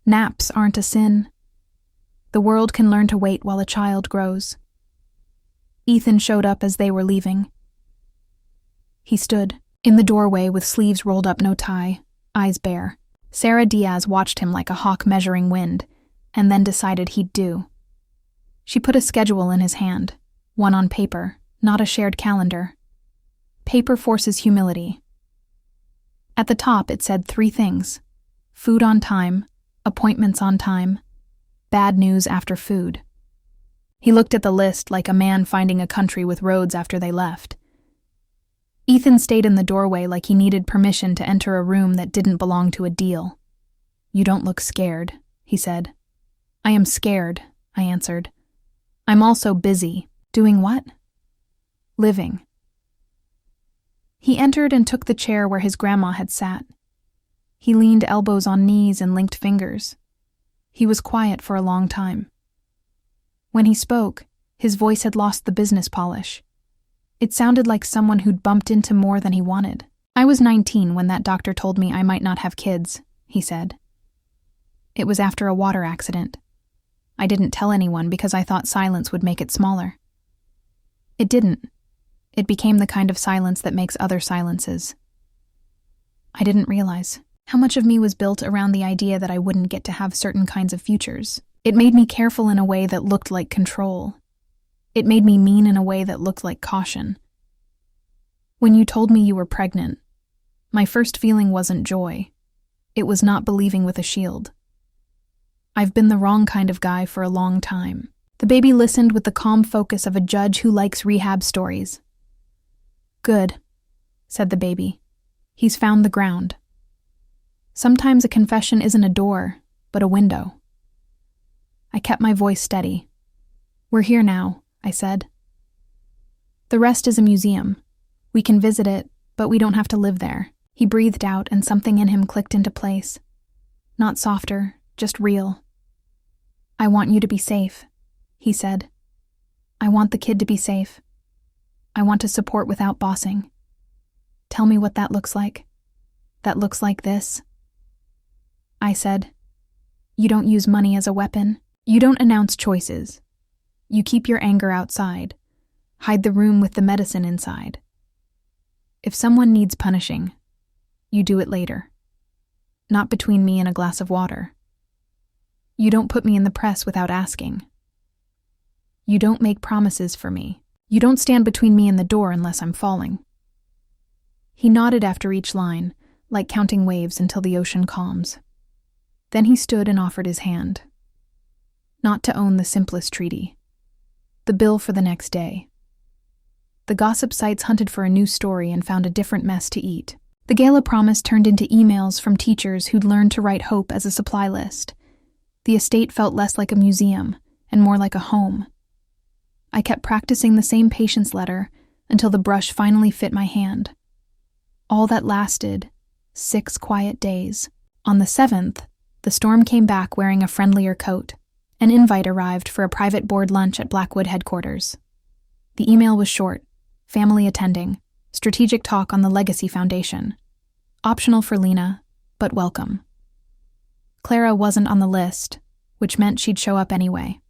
"Naps aren't a sin. The world can learn to wait while a child grows." Ethan showed up as they were leaving. He stood in the doorway with sleeves rolled up, no tie, eyes bare. Sarah Diaz watched him like a hawk measuring wind, and then decided he'd do. She put a schedule in his hand, one on paper, not a shared calendar. Paper forces humility. At the top it said 3 things: food on time, appointments on time, bad news after food. He looked at the list like a man finding a country with roads after they left. Ethan stayed in the doorway like he needed permission to enter a room that didn't belong to a deal. "You don't look scared," he said. "I am scared," I answered. "I'm also busy." "Doing what?" "Living." He entered and took the chair where his grandma had sat. He leaned elbows on knees and linked fingers. He was quiet for a long time. When he spoke, his voice had lost the business polish. It sounded like someone who'd bumped into more than he wanted. "I was 19 when that doctor told me I might not have kids," he said. "It was after a water accident. I didn't tell anyone because I thought silence would make it smaller. It didn't. It became the kind of silence that makes other silences. I didn't realize how much of me was built around the idea that I wouldn't get to have certain kinds of futures. It made me careful in a way that looked like control. It made me mean in a way that looked like caution. When you told me you were pregnant, my first feeling wasn't joy. It was not believing with a shield. I've been the wrong kind of guy for a long time." The baby listened with the calm focus of a judge who likes rehab stories. "Good," said the baby. "He's found the ground. Sometimes a confession isn't a door, but a window." I kept my voice steady. "We're here now," I said. "The rest is a museum. We can visit it, but we don't have to live there." He breathed out and something in him clicked into place. Not softer, just real. "I want you to be safe," he said. "I want the kid to be safe. I want to support without bossing. Tell me what that looks like. That looks like this." I said, "You don't use money as a weapon. You don't announce choices. You keep your anger outside. Hide the room with the medicine inside. If someone needs punishing, you do it later. Not between me and a glass of water. You don't put me in the press without asking. You don't make promises for me. You don't stand between me and the door unless I'm falling." He nodded after each line, like counting waves until the ocean calms. Then he stood and offered his hand. Not to own the simplest treaty. The bill for the next day. The gossip sites hunted for a new story and found a different mess to eat. The gala promise turned into emails from teachers who'd learned to write hope as a supply list. The estate felt less like a museum and more like a home. I kept practicing the same patience letter until the brush finally fit my hand. All that lasted 6 quiet days. On the 7th, the storm came back wearing a friendlier coat. An invite arrived for a private board lunch at Blackwood headquarters. The email was short: family attending, strategic talk on the Legacy Foundation. Optional for Lena, but welcome. Clara wasn't on the list, which meant she'd show up anyway.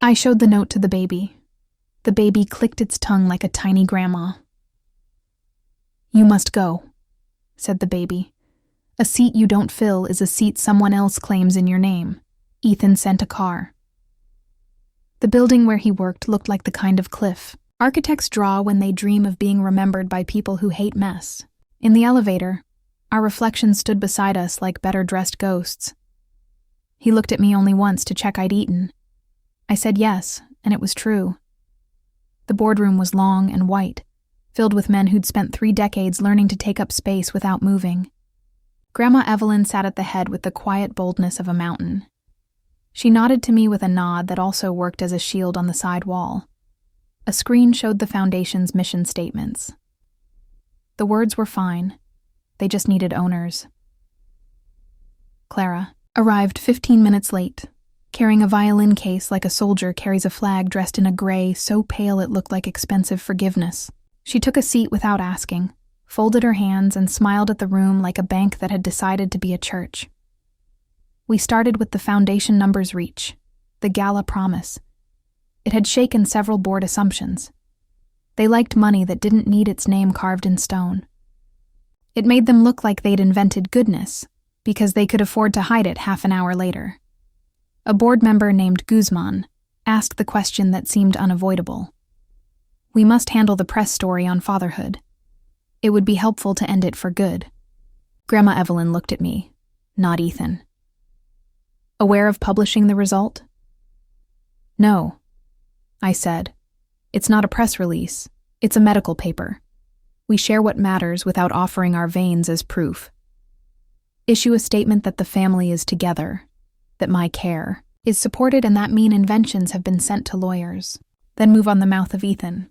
I showed the note to the baby. The baby clicked its tongue like a tiny grandma. "You must go," said the baby. "A seat you don't fill is a seat someone else claims in your name." Ethan sent a car. The building where he worked looked like the kind of cliff architects draw when they dream of being remembered by people who hate mess. In the elevator, our reflections stood beside us like better-dressed ghosts. He looked at me only once to check I'd eaten. I said yes, and it was true. The boardroom was long and white, filled with men who'd spent 3 decades learning to take up space without moving. Grandma Evelyn sat at the head with the quiet boldness of a mountain. She nodded to me with a nod that also worked as a shield on the side wall. A screen showed the Foundation's mission statements. The words were fine. They just needed owners. Clara arrived 15 minutes late, carrying a violin case like a soldier carries a flag dressed in a gray so pale it looked like expensive forgiveness. She took a seat without asking, folded her hands, and smiled at the room like a bank that had decided to be a church. We started with the foundation numbers reach, the gala promise. It had shaken several board assumptions. They liked money that didn't need its name carved in stone. It made them look like they'd invented goodness, because they could afford to hide it half an hour later. A board member named Guzman asked the question that seemed unavoidable. We must handle the press story on fatherhood. It would be helpful to end it for good. Grandma Evelyn looked at me, not Ethan. Aware of publishing the result? No, I said. It's not a press release. It's a medical paper. We share what matters without offering our veins as proof. Issue a statement that the family is together, that my care is supported and that mean inventions have been sent to lawyers. Then move on the mouth of Ethan.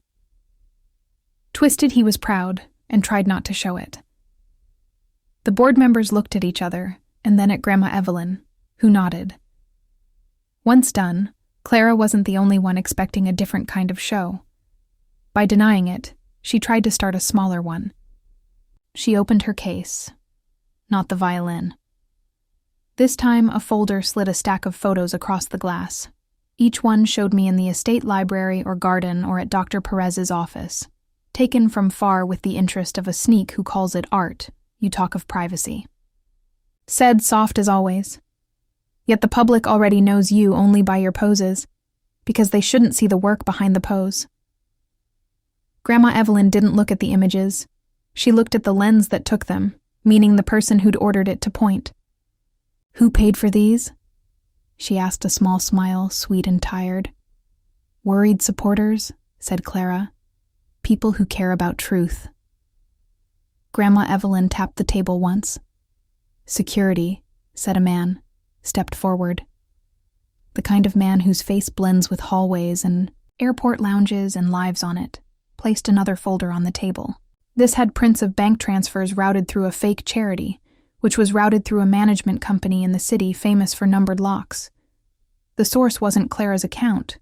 Twisted, he was proud and tried not to show it. The board members looked at each other and then at Grandma Evelyn, who nodded. Once done, Clara wasn't the only one expecting a different kind of show. By denying it, she tried to start a smaller one. She opened her case, not the violin. This time, a folder slid a stack of photos across the glass. Each one showed me in the estate library or garden or at Dr. Perez's office. Taken from far with the interest of a sneak who calls it art, you talk of privacy. Said soft as always. Yet the public already knows you only by your poses, because they shouldn't see the work behind the pose. Grandma Evelyn didn't look at the images. She looked at the lens that took them, meaning the person who'd ordered it to point. Who paid for these? She asked, a small smile, sweet and tired. Worried supporters, said Clara. People who care about truth. Grandma Evelyn tapped the table once. Security, said a man, stepped forward. The kind of man whose face blends with hallways and airport lounges and lives on it, placed another folder on the table. This had prints of bank transfers routed through a fake charity, which was routed through a management company in the city famous for numbered locks. The source wasn't Clara's account.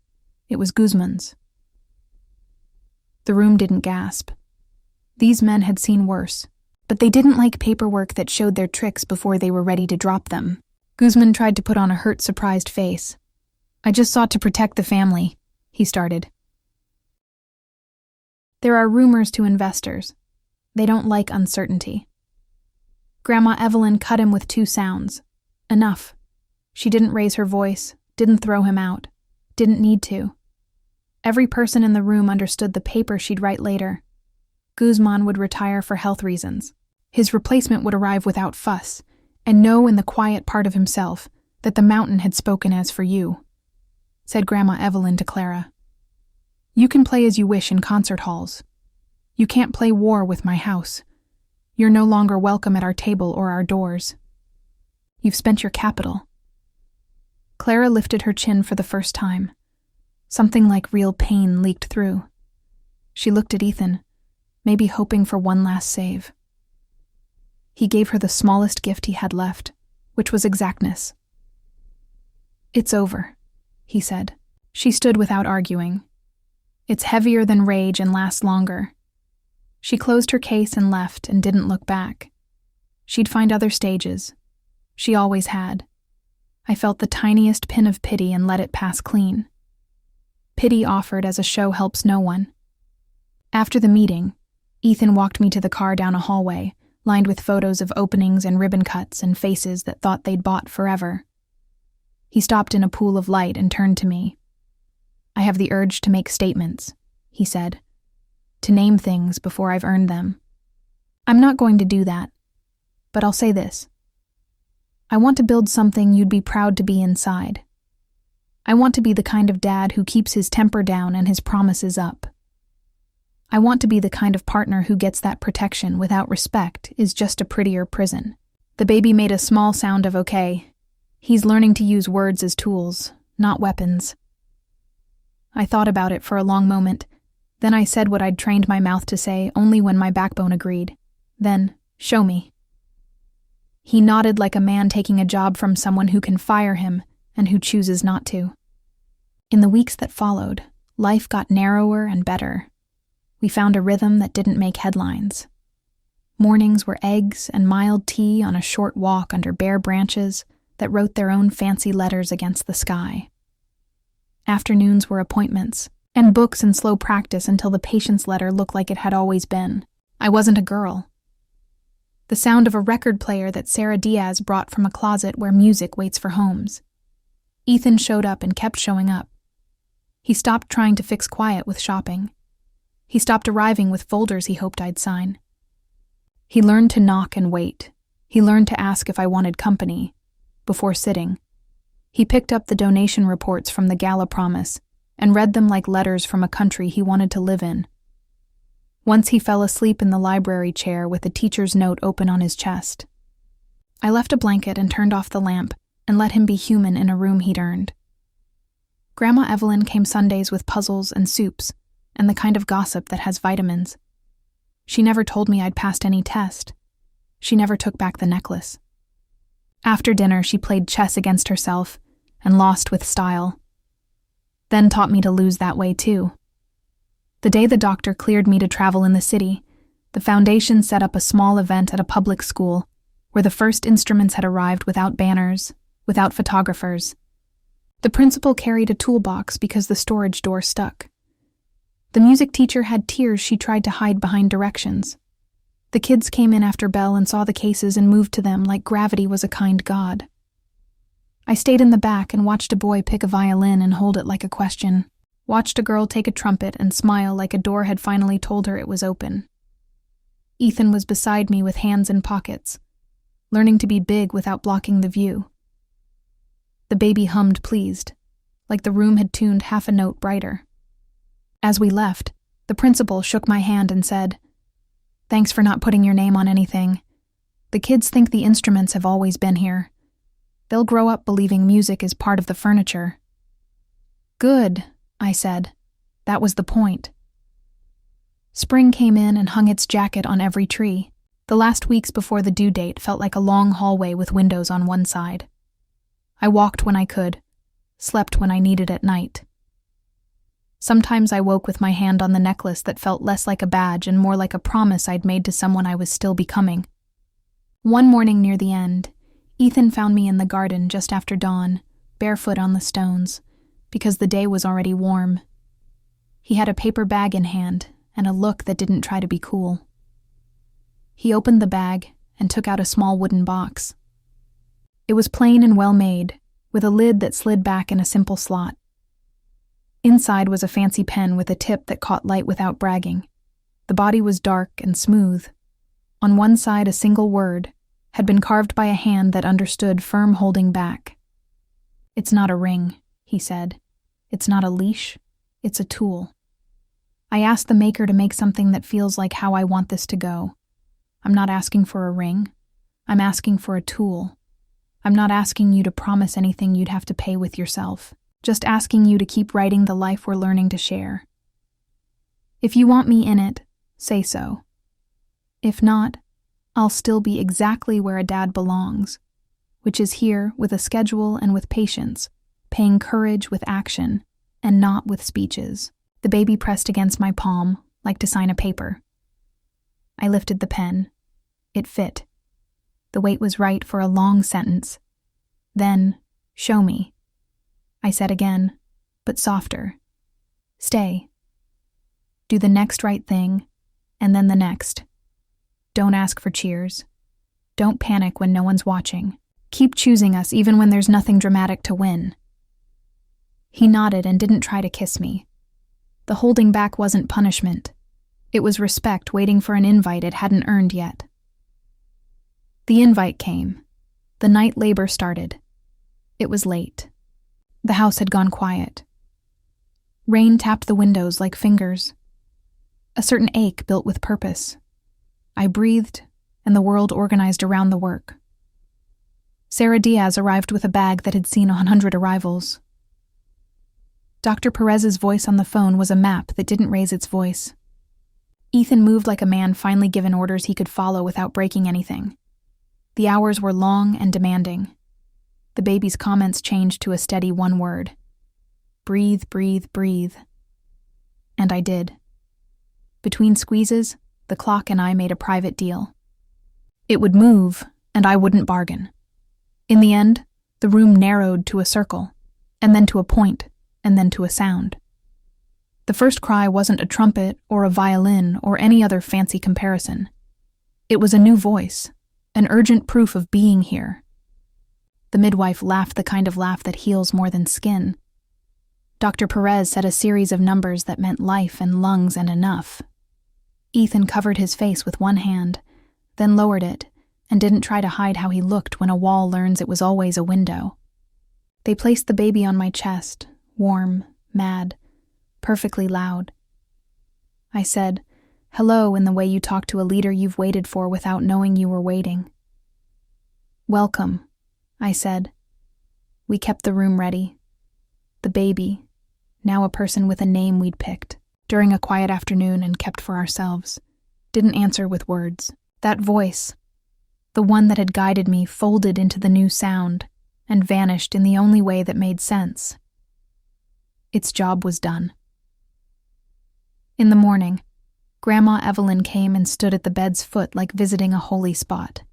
It was Guzman's. The room didn't gasp. These men had seen worse, but they didn't like paperwork that showed their tricks before they were ready to drop them. Guzman tried to put on a hurt, surprised face. I just sought to protect the family, he started. There are rumors to investors. They don't like uncertainty. Grandma Evelyn cut him with 2 sounds. Enough. She didn't raise her voice, didn't throw him out, didn't need to. Every person in the room understood the paper she'd write later. Guzman would retire for health reasons. His replacement would arrive without fuss, and know in the quiet part of himself that the mountain had spoken as for you, said Grandma Evelyn to Clara. You can play as you wish in concert halls. You can't play war with my house. You're no longer welcome at our table or our doors. You've spent your capital. Clara lifted her chin for the first time. Something like real pain leaked through. She looked at Ethan, maybe hoping for one last save. He gave her the smallest gift he had left, which was exactness. It's over, he said. She stood without arguing. It's heavier than rage and lasts longer. She closed her case and left and didn't look back. She'd find other stages. She always had. I felt the tiniest pin of pity and let it pass clean. Pity offered as a show helps no one. After the meeting, Ethan walked me to the car down a hallway, lined with photos of openings and ribbon cuts and faces that thought they'd bought forever. He stopped in a pool of light and turned to me. I have the urge to make statements, he said, to name things before I've earned them. I'm not going to do that, but I'll say this. I want to build something you'd be proud to be inside. I want to be the kind of dad who keeps his temper down and his promises up. I want to be the kind of partner who gets that protection without respect is just a prettier prison. The baby made a small sound of okay. He's learning to use words as tools, not weapons. I thought about it for a long moment. Then I said what I'd trained my mouth to say only when my backbone agreed. Then, show me. He nodded like a man taking a job from someone who can fire him, and who chooses not to. In the weeks that followed, life got narrower and better. We found a rhythm that didn't make headlines. Mornings were eggs and mild tea on a short walk under bare branches that wrote their own fancy letters against the sky. Afternoons were appointments, and books and slow practice until the patient's letter looked like it had always been. I wasn't a girl. The sound of a record player that Sarah Diaz brought from a closet where music waits for homes. Ethan showed up and kept showing up. He stopped trying to fix quiet with shopping. He stopped arriving with folders he hoped I'd sign. He learned to knock and wait. He learned to ask if I wanted company. Before sitting, he picked up the donation reports from the Gala Promise and read them like letters from a country he wanted to live in. Once he fell asleep in the library chair with the teacher's note open on his chest. I left a blanket and turned off the lamp and let him be human in a room he'd earned. Grandma Evelyn came Sundays with puzzles and soups and the kind of gossip that has vitamins. She never told me I'd passed any test. She never took back the necklace. After dinner, she played chess against herself and lost with style. Then taught me to lose that way too. The day the doctor cleared me to travel in the city, the foundation set up a small event at a public school where the first instruments had arrived without banners, without photographers. The principal carried a toolbox because the storage door stuck. The music teacher had tears she tried to hide behind directions. The kids came in after bell and saw the cases and moved to them like gravity was a kind god. I stayed in the back and watched a boy pick a violin and hold it like a question. Watched a girl take a trumpet and smile like a door had finally told her it was open. Ethan was beside me with hands in pockets, learning to be big without blocking the view. The baby hummed pleased, like the room had tuned half a note brighter. As we left, the principal shook my hand and said, "Thanks for not putting your name on anything. The kids think the instruments have always been here. They'll grow up believing music is part of the furniture." "Good," I said. That was the point. Spring came in and hung its jacket on every tree. The last weeks before the due date felt like a long hallway with windows on one side. I walked when I could, slept when I needed at night. Sometimes I woke with my hand on the necklace that felt less like a badge and more like a promise I'd made to someone I was still becoming. One morning near the end, Ethan found me in the garden just after dawn, barefoot on the stones, because the day was already warm. He had a paper bag in hand and a look that didn't try to be cool. He opened the bag and took out a small wooden box. It was plain and well-made, with a lid that slid back in a simple slot. Inside was a fancy pen with a tip that caught light without bragging. The body was dark and smooth. On one side, a single word had been carved by a hand that understood firm holding back. "It's not a ring," he said. "It's not a leash. It's a tool. I asked the maker to make something that feels like how I want this to go. I'm not asking for a ring. I'm asking for a tool. I'm not asking you to promise anything you'd have to pay with yourself. Just asking you to keep writing the life we're learning to share. If you want me in it, say so. If not, I'll still be exactly where a dad belongs, which is here with a schedule and with patience, paying courage with action and not with speeches." The baby pressed against my palm, like to sign a paper. I lifted the pen. It fit. The weight was right for a long sentence. Then, "Show me." I said again, but softer. "Stay. Do the next right thing, and then the next. Don't ask for cheers. Don't panic when no one's watching. Keep choosing us even when there's nothing dramatic to win." He nodded and didn't try to kiss me. The holding back wasn't punishment. It was respect waiting for an invite it hadn't earned yet. The invite came. The night labor started. It was late. The house had gone quiet. Rain tapped the windows like fingers. A certain ache built with purpose. I breathed, and the world organized around the work. Sarah Diaz arrived with a bag that had seen 100 arrivals. Dr. Perez's voice on the phone was a map that didn't raise its voice. Ethan moved like a man finally given orders he could follow without breaking anything. The hours were long and demanding. The baby's comments changed to a steady one word. Breathe, breathe, breathe. And I did. Between squeezes, the clock and I made a private deal. It would move, and I wouldn't bargain. In the end, the room narrowed to a circle, and then to a point, and then to a sound. The first cry wasn't a trumpet or a violin or any other fancy comparison. It was a new voice, an urgent proof of being here. The midwife laughed the kind of laugh that heals more than skin. Dr. Perez said a series of numbers that meant life and lungs and enough. Ethan covered his face with one hand, then lowered it, and didn't try to hide how he looked when a wall learns it was always a window. They placed the baby on my chest, warm, mad, perfectly loud. I said, "Hello," in the way you talk to a leader you've waited for without knowing you were waiting. "Welcome," I said. We kept the room ready. The baby, now a person with a name we'd picked, during a quiet afternoon and kept for ourselves, didn't answer with words. That voice, the one that had guided me, folded into the new sound and vanished in the only way that made sense. Its job was done. In the morning, Grandma Evelyn came and stood at the bed's foot like visiting a holy spot.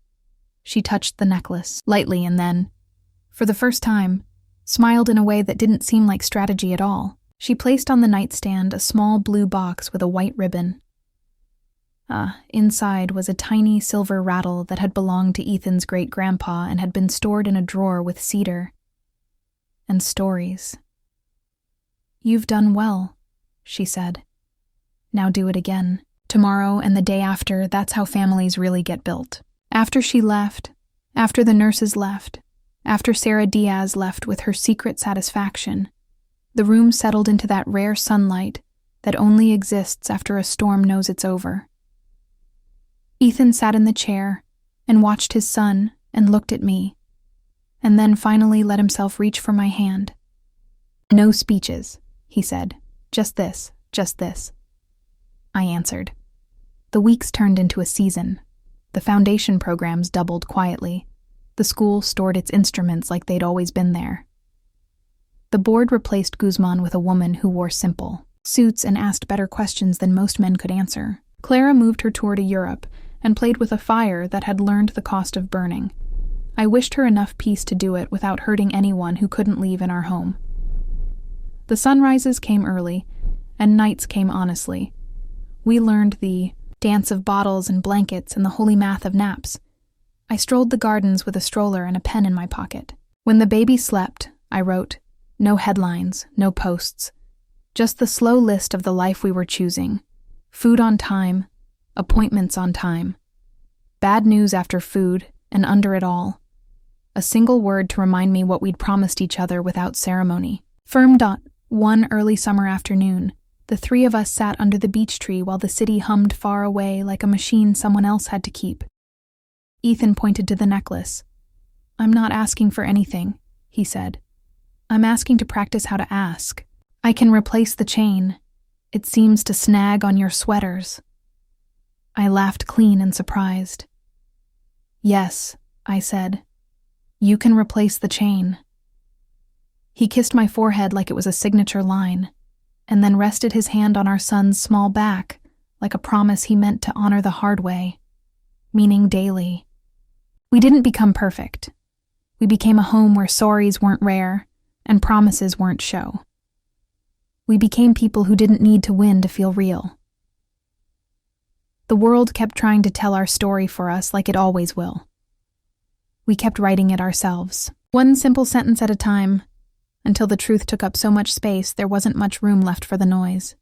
She touched the necklace lightly and then, for the first time, smiled in a way that didn't seem like strategy at all. She placed on the nightstand a small blue box with a white ribbon. Inside was a tiny silver rattle that had belonged to Ethan's great-grandpa and had been stored in a drawer with cedar. And stories. "You've done well," she said. "Now do it again. Tomorrow and the day after, that's how families really get built." After she left, after the nurses left, after Sarah Diaz left with her secret satisfaction, the room settled into that rare sunlight that only exists after a storm knows it's over. Ethan sat in the chair and watched his son and looked at me, and then finally let himself reach for my hand. "No speeches," he said. Just this. I answered. The weeks turned into a season. The foundation programs doubled quietly. The school stored its instruments like they'd always been there. The board replaced Guzman with a woman who wore simple suits and asked better questions than most men could answer. Clara moved her tour to Europe and played with a fire that had learned the cost of burning. I wished her enough peace to do it without hurting anyone who couldn't leave in our home. The sunrises came early, and nights came honestly. We learned the dance of bottles and blankets and the holy math of naps. I strolled the gardens with a stroller and a pen in my pocket. When the baby slept, I wrote, no headlines, no posts, just the slow list of the life we were choosing. Food on time, appointments on time, bad news after food, and under it all, a single word to remind me what we'd promised each other without ceremony. Firm. One early summer afternoon, the three of us sat under the beech tree while the city hummed far away like a machine someone else had to keep. Ethan pointed to the necklace. "I'm not asking for anything," he said. "I'm asking to practice how to ask. I can replace the chain. It seems to snag on your sweaters." I laughed clean and surprised. "Yes," I said. "You can replace the chain." He kissed my forehead like it was a signature line, and then rested his hand on our son's small back like a promise he meant to honor the hard way, meaning daily. We didn't become perfect. We became a home where sorries weren't rare and promises weren't show. We became people who didn't need to win to feel real. The world kept trying to tell our story for us like it always will. We kept writing it ourselves, one simple sentence at a time, until the truth took up so much space there wasn't much room left for the noise.